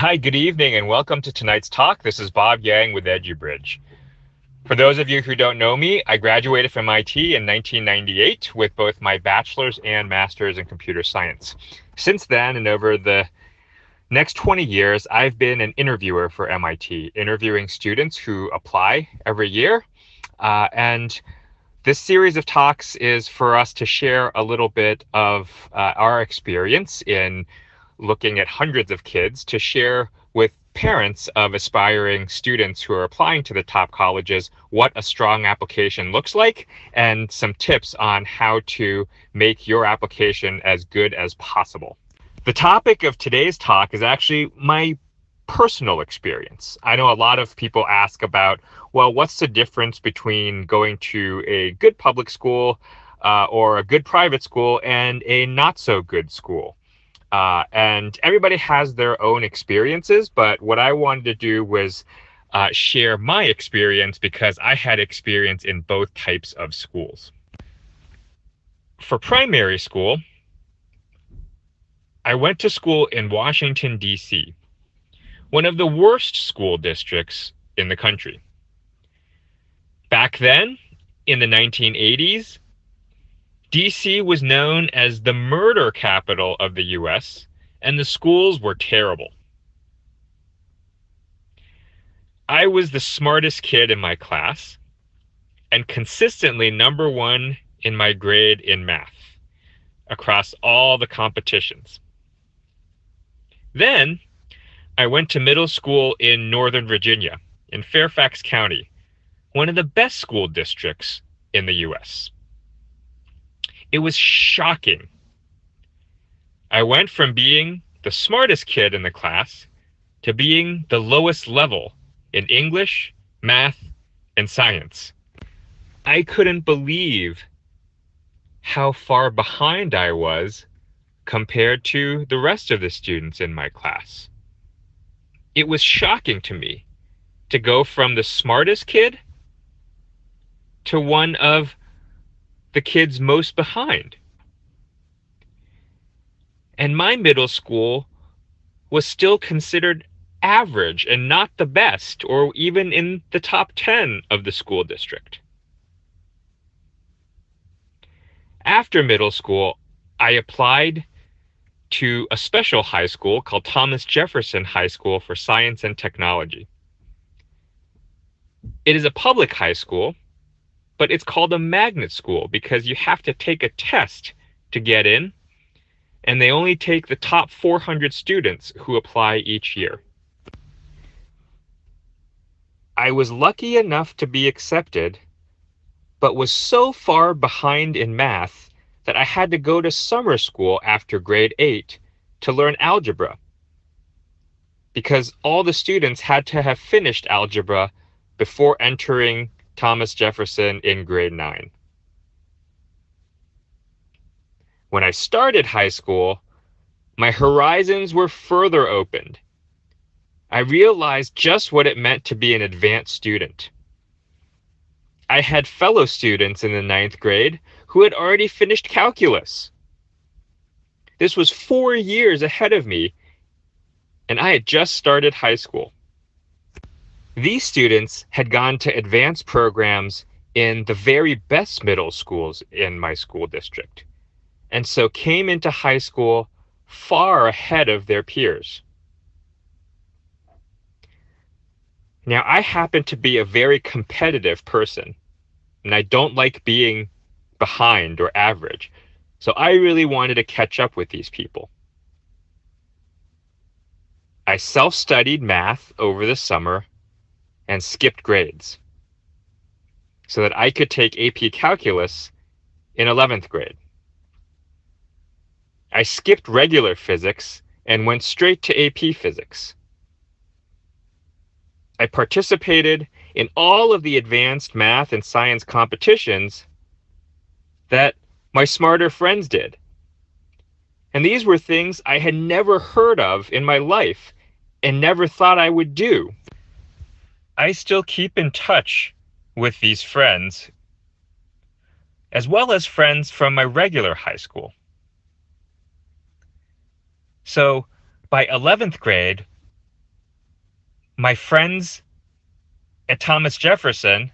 Hi, good evening, and welcome to tonight's talk. This is Bob Yang with EduBridge. For those of you who don't know me, I graduated from MIT in 1998 with both my bachelor's and master's in computer science. Since then, and over the next 20 years, I've been an interviewer for MIT, interviewing students who apply every year. And this series of talks is for us to share a little bit of our experience in looking at hundreds of kids to share with parents of aspiring students who are applying to the top colleges what a strong application looks like and some tips on how to make your application as good as possible. The topic of today's talk is actually my personal experience. I know a lot of people ask about, well, what's the difference between going to a good public school or a good private school and a not so good school? And everybody has their own experiences, but what I wanted to do was share my experience because I had experience in both types of schools. For primary school, I went to school in Washington, D.C., one of the worst school districts in the country. Back then, in the 1980s, D.C. was known as the murder capital of the U.S., and the schools were terrible. I was the smartest kid in my class and consistently number one in my grade in math across all the competitions. Then I went to middle school in Northern Virginia, in Fairfax County, one of the best school districts in the U.S. It was shocking. I went from being the smartest kid in the class to being the lowest level in English, math, and science. I couldn't believe how far behind I was compared to the rest of the students in my class. It was shocking to me to go from the smartest kid to one of the kids most behind. And my middle school was still considered average and not the best, or even in the top 10 of the school district. After middle school, I applied to a special high school called Thomas Jefferson High School for Science and Technology. It is a public high school, but it's called a magnet school because you have to take a test to get in, and they only take the top 400 students who apply each year. I was lucky enough to be accepted, but was so far behind in math that I had to go to summer school after grade 8 to learn algebra, because all the students had to have finished algebra before entering Thomas Jefferson in grade 9. When I started high school, my horizons were further opened. I realized just what it meant to be an advanced student. I had fellow students in the 9th grade who had already finished calculus. This was 4 years ahead of me, and I had just started high school. These students had gone to advanced programs in the very best middle schools in my school district, and so came into high school far ahead of their peers. Now, I happen to be a very competitive person, and I don't like being behind or average, so I really wanted to catch up with these people. I self-studied math over the summer and skipped grades so that I could take AP Calculus in 11th grade. I skipped regular physics and went straight to AP Physics. I participated in all of the advanced math and science competitions that my smarter friends did. And these were things I had never heard of in my life and never thought I would do. I still keep in touch with these friends, as well as friends from my regular high school. So by 11th grade, My friends at Thomas Jefferson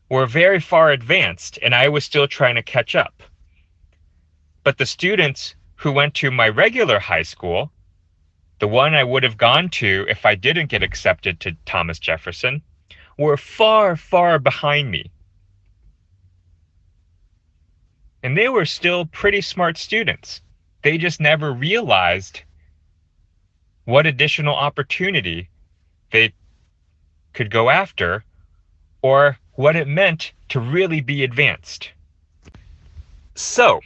were very far advanced, and I was still trying to catch up. But the students who went to my regular high school, the one I would have gone to if I didn't get accepted to Thomas Jefferson, were far, far behind me. And they were still pretty smart students. They just never realized what additional opportunity they could go after or what it meant to really be advanced. So,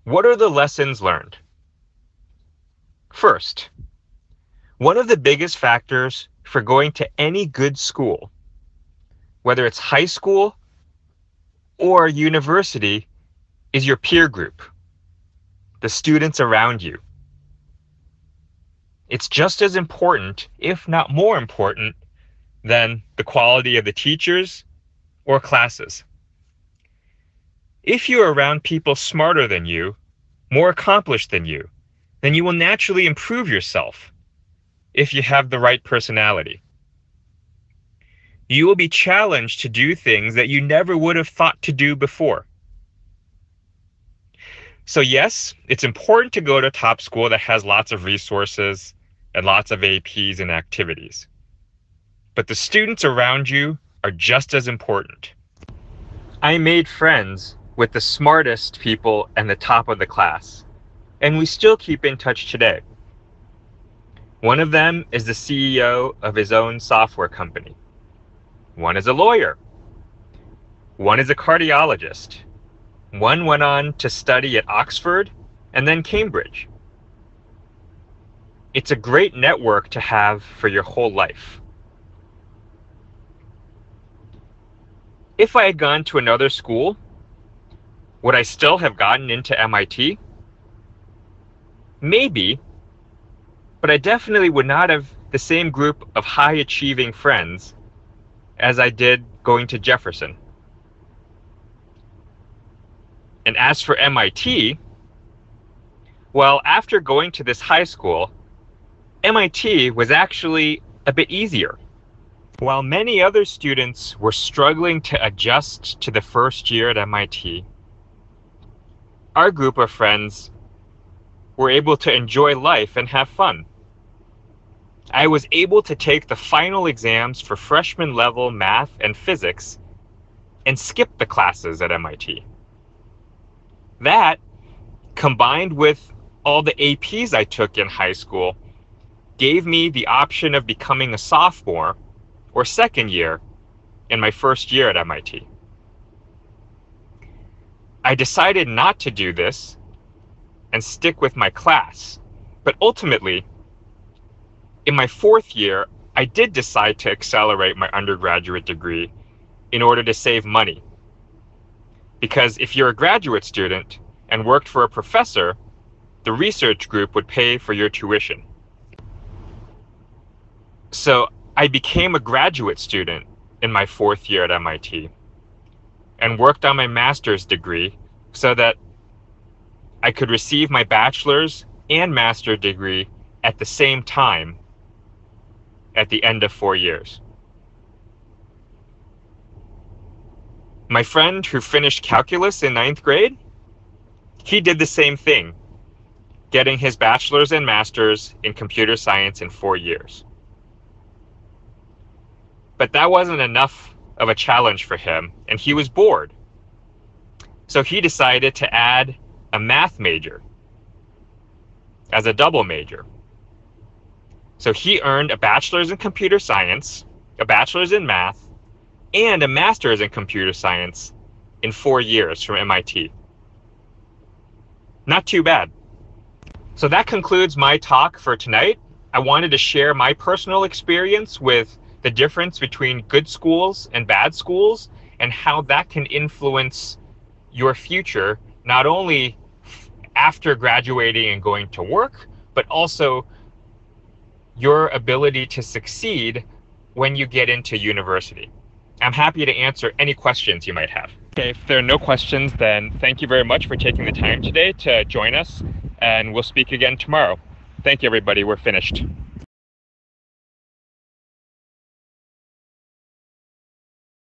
what are the lessons learned? First, one of the biggest factors for going to any good school, whether it's high school or university, is your peer group, the students around you. It's just as important, if not more important, than the quality of the teachers or classes. If you're around people smarter than you, more accomplished than you, then you will naturally improve yourself if you have the right personality. You will be challenged to do things that you never would have thought to do before. So yes, it's important to go to a top school that has lots of resources and lots of APs and activities. But the students around you are just as important. I made friends with the smartest people and the top of the class, and we still keep in touch today. One of them is the CEO of his own software company. One is a lawyer. One is a cardiologist. One went on to study at Oxford and then Cambridge. It's a great network to have for your whole life. If I had gone to another school, would I still have gotten into MIT? Maybe, but I definitely would not have the same group of high-achieving friends as I did going to Jefferson. And as for MIT, well, after going to this high school, MIT was actually a bit easier. While many other students were struggling to adjust to the first year at MIT, our group of friends were able to enjoy life and have fun. I was able to take the final exams for freshman level math and physics and skip the classes at MIT. That, combined with all the APs I took in high school, gave me the option of becoming a sophomore or second year in my first year at MIT. I decided not to do this and stick with my class, but ultimately, in my fourth year, I did decide to accelerate my undergraduate degree in order to save money. Because if you're a graduate student and worked for a professor, the research group would pay for your tuition. So I became a graduate student in my fourth year at MIT and worked on my master's degree so that I could receive my bachelor's and master's degree at the same time at the end of 4 years. My friend who finished calculus in 9th grade, he did the same thing, getting his bachelor's and master's in computer science in 4 years. But that wasn't enough of a challenge for him, and he was bored. So he decided to add a math major as a double major. So he earned a bachelor's in computer science, a bachelor's in math, and a master's in computer science in 4 years from MIT. Not too bad. So that concludes my talk for tonight. I wanted to share my personal experience with the difference between good schools and bad schools and how that can influence your future, not only after graduating and going to work, but also your ability to succeed when you get into university. I'm happy to answer any questions you might have. Okay, if there are no questions, then thank you very much for taking the time today to join us, and we'll speak again tomorrow. Thank you, everybody. We're finished.